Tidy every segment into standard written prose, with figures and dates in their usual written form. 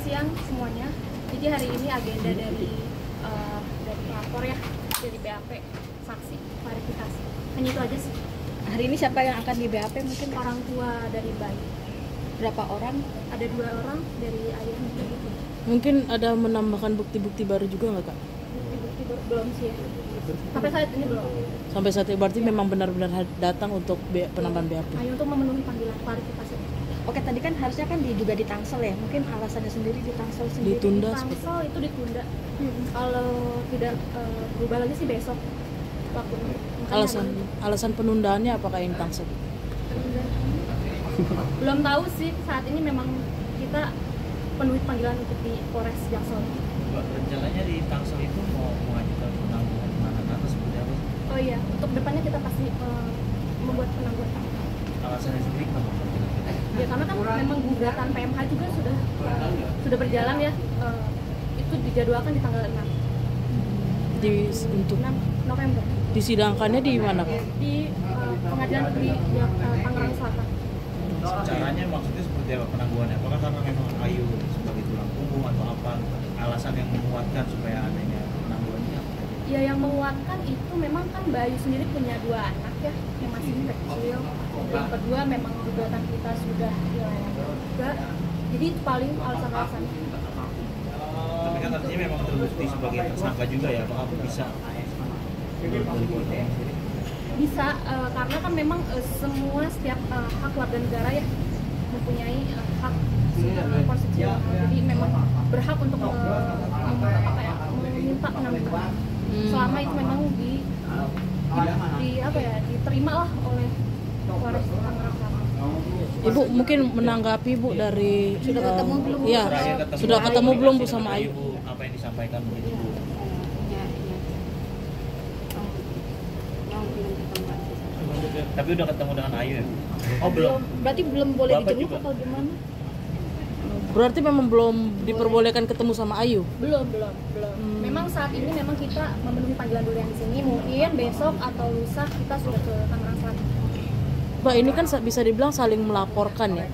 siang semuanya. Jadi hari ini agenda dari pelapor ya, dari BAP, saksi, klarifikasi. Hanya itu aja sih. Hari ini siapa yang akan di BAP? Mungkin Orang tua dari bayi. berapa orang? Ada 2 orang dari ayahnya gitu. Mungkin ada menambahkan bukti-bukti baru juga nggak kak? Bukti-bukti belum sih ya. Sampai saat ini belum. Sampai saat ini berarti memang benar-benar datang untuk penambahan BAP. Hanya untuk memenuhi panggilan klarifikasi. Oke, tadi kan harusnya kan juga di Tangsel ya. Mungkin alasannya sendiri di Tangsel sendiri. Ditunda Tangsel itu ditunda. Kalau tidak berubah lagi sih besok waktunya. Alasan penundaannya apakah yang Tangsel? Belum tahu sih, saat ini memang kita penuhi panggilan untuk di Polres Jaksel. Rencananya di Tangsel itu mau mengajukan penangguhan penahanan atau seperti apa? Oh iya, untuk depannya kita pasti membuat penangguhan. Alasannya sendiri kenapa? Ya karena kan memang gugatan PMH juga sudah berjalan ya. Itu dijadwalkan di tanggal 6 Untuk November. disidangkannya di mana kak? Di pengadilan negeri Tangerang Selatan. Caranya maksudnya seperti apa penangguhannya? Apakah karena memang Ayu sebagai tulang punggung atau apa alasan yang menguatkan supaya adanya penangguhannya? Ya yang menguatkan itu memang kan Bayu sendiri punya 2 anak ya yang masih kecil. Yang kedua memang gugatan kita sudah juga. Jadi itu paling alasan-alasannya. Tapi kan artinya memang terbukti sebagai tersangka juga ya, apakah bisa? Bisa, karena kan memang setiap hak warga negara ya mempunyai hak konstitusional. Jadi memang berhak untuk meminta penangguhan. Selama itu memang diterima lah oleh Polres Tangerang Selatan. Ibu mungkin menanggapi Bu dari Sudah ketemu belum? Iya, sudah ketemu belum Bu sama Ayu? Apa yang disampaikan begitu Bu? Tapi udah ketemu dengan Ayu ya? Oh belum. Berarti belum boleh Bapak dijenguk juga? atau gimana? Berarti memang belum diperbolehkan ketemu sama Ayu? Belum. Memang saat ini memang kita memenuhi panggilan dulu yang di sini. Mungkin besok atau lusa kita sudah ke Tangerang Selatan. Mbak, ini kan bisa dibilang saling melaporkan ya?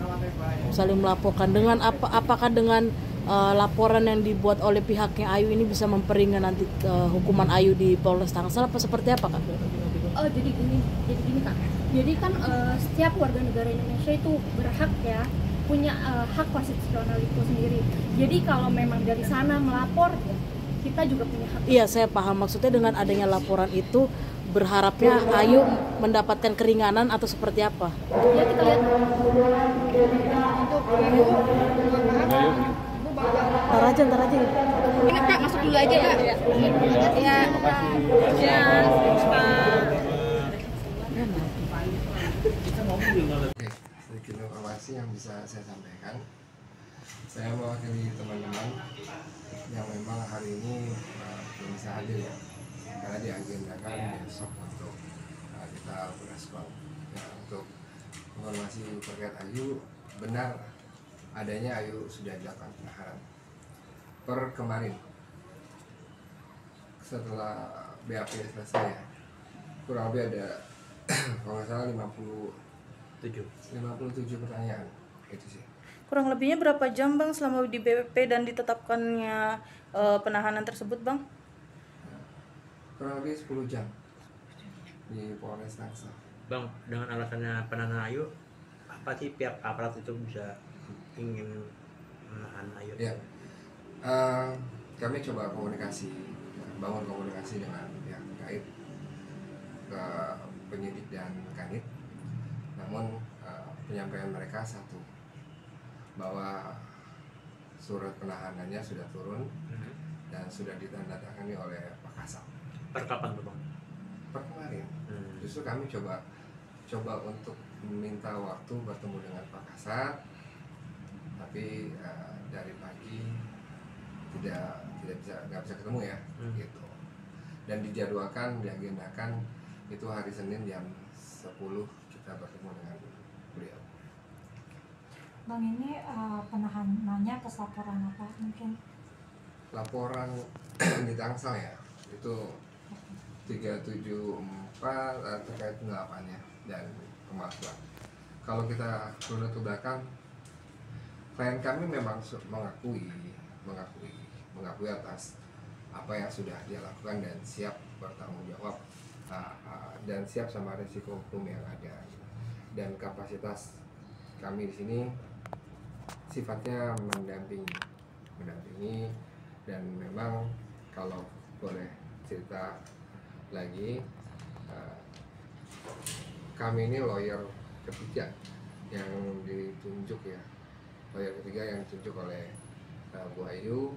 Saling melaporkan dengan apakah dengan laporan yang dibuat oleh pihaknya Ayu ini bisa memperingan nanti hukuman Ayu di Polres Tangsel apa seperti apa kak? Oh jadi gini kak. Jadi kan setiap warga negara Indonesia itu berhak ya punya hak konstitusional itu sendiri. Jadi kalau memang dari sana melapor, kita juga punya hak. Iya, saya paham maksudnya dengan adanya laporan itu berharapnya Ayu mendapatkan keringanan atau seperti apa? Ya kita lihat. Ntar aja. Ingat kak, masuk dulu aja kak. Ya. Oke, sedikit informasi yang bisa saya sampaikan. Saya mewakili teman-teman yang memang hari ini belum bisa hadir ya, karena diagendakan besok untuk kita berespon. Ya, untuk informasi terkait Ayu, benar adanya Ayu sudah dilakukan penahanan per kemarin setelah BAP selesai ya, kurang lebih ada kalau nggak salah 57 pertanyaan itu sih. Kurang lebihnya berapa jam Bang selama di BPP dan ditetapkannya penahanan tersebut Bang? Kurang lebih 10 jam di Polres Tangsel. Bang, dengan alasannya penahanan Ayu, apa sih pihak aparat itu bisa ingin menahan Ayu? Ya, kami coba bangun komunikasi dengan pihak terkait ke penyidik dan kanit. Namun penyampaian mereka satu, bahwa surat penahanannya sudah turun dan sudah ditandatangani oleh Pak Kasal. Per kapan tuh Bang? Per kemarin. Justru kami coba untuk meminta waktu bertemu dengan Pak Kasat, tapi dari pagi nggak bisa ketemu ya, gitu. Dan diagendakan itu hari Senin jam 10 kita bertemu dengan beliau. Bang, ini penahanannya atas laporan apa mungkin? Laporan di Tangsel ya, itu 374 terkait pengelapannya dan pemalsuan. Kalau kita runut ke belakang, klien kami memang mengakui atas apa yang sudah dia lakukan dan siap bertanggung jawab dan siap sama risiko hukum yang ada. Dan kapasitas kami di sini sifatnya mendampingi dan memang kalau boleh cerita lagi, kami ini lawyer ketiga yang ditunjuk ya, lawyer ketiga yang ditunjuk oleh Bu Ayu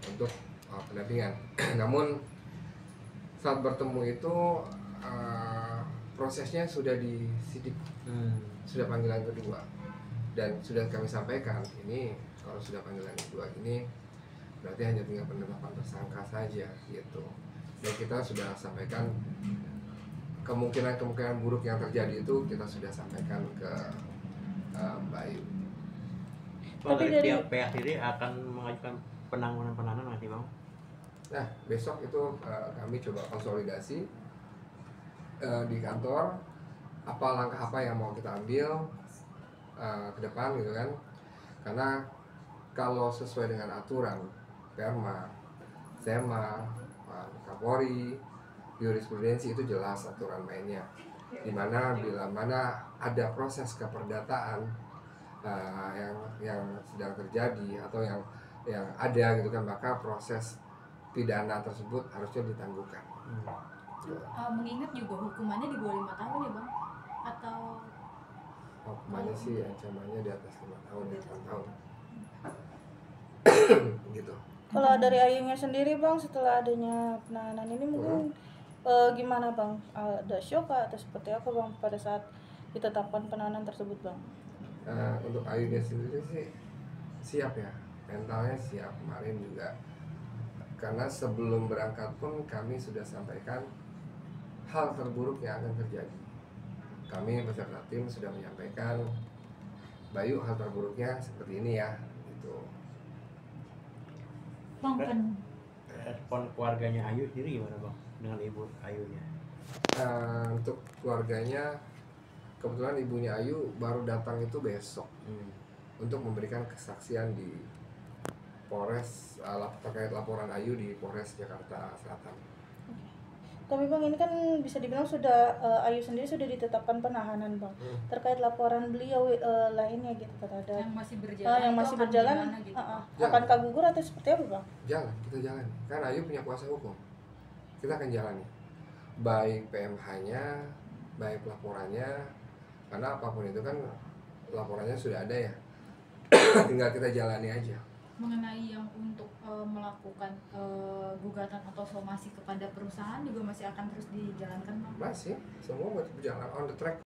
untuk pendampingan. Namun saat bertemu itu prosesnya sudah disidik, sudah panggilan kedua, dan sudah kami sampaikan ini kalau sudah panggilan kedua ini berarti hanya tinggal penetapan tersangka saja gitu. Dan kita sudah sampaikan kemungkinan buruk yang terjadi itu kita sudah sampaikan ke Mbak Ayu. Bang, dari pihak sendiri akan mengajukan penangguhan penahanan nanti Bang? Nah besok itu kami coba konsolidasi di kantor apa langkah apa yang mau kita ambil ke depan gitu kan, karena kalau sesuai dengan aturan Perma, SEMA, Kapolri, jurisprudensi itu jelas aturan mainnya, dimana bila mana ada proses keperdataan yang sedang terjadi atau yang ada gitu kan, maka proses pidana tersebut harusnya ditangguhkan. Mengingat juga hukumannya di bawah 5 tahun ya Bang? Atau Hukumannya sih ancamannya di atas 5 tahun ya, 6 tahun gitu. Kalau dari Ayunya sendiri Bang, setelah adanya penahanan ini mungkin gimana Bang? Ada shock atau seperti apa Bang pada saat ditetapkan penahanan tersebut Bang? Untuk Ayunya sendiri sih siap ya, mentalnya siap. Kemarin juga karena sebelum berangkat pun kami sudah sampaikan hal terburuk yang akan terjadi. Kami beserta tim sudah menyampaikan, Bayu hal terburuknya seperti ini ya gitu. Bang, Respon keluarganya Ayu sendiri gimana Bang dengan ibu Ayunya? Untuk keluarganya, kebetulan ibunya Ayu baru datang itu besok untuk memberikan kesaksian di Polres terkait laporan Ayu di Polres Jakarta Selatan. Tapi Bang, ini kan bisa dibilang sudah Ayu sendiri sudah ditetapkan penahanan Bang. Terkait laporan beliau lainnya gitu terhadap yang masih berjalan, yang masih berjalan gitu? akankah gugur atau seperti apa Bang? Jalan, kita jalan. Kan Ayu punya kuasa hukum. Kita akan jalani. Baik PMH-nya, baik laporannya, karena apapun itu kan laporannya sudah ada ya. Tinggal kita jalani aja. Mengenai yang untuk melakukan gugatan atau somasi kepada perusahaan juga masih akan terus dijalankan Bang? Masih, semua berjalan on the track.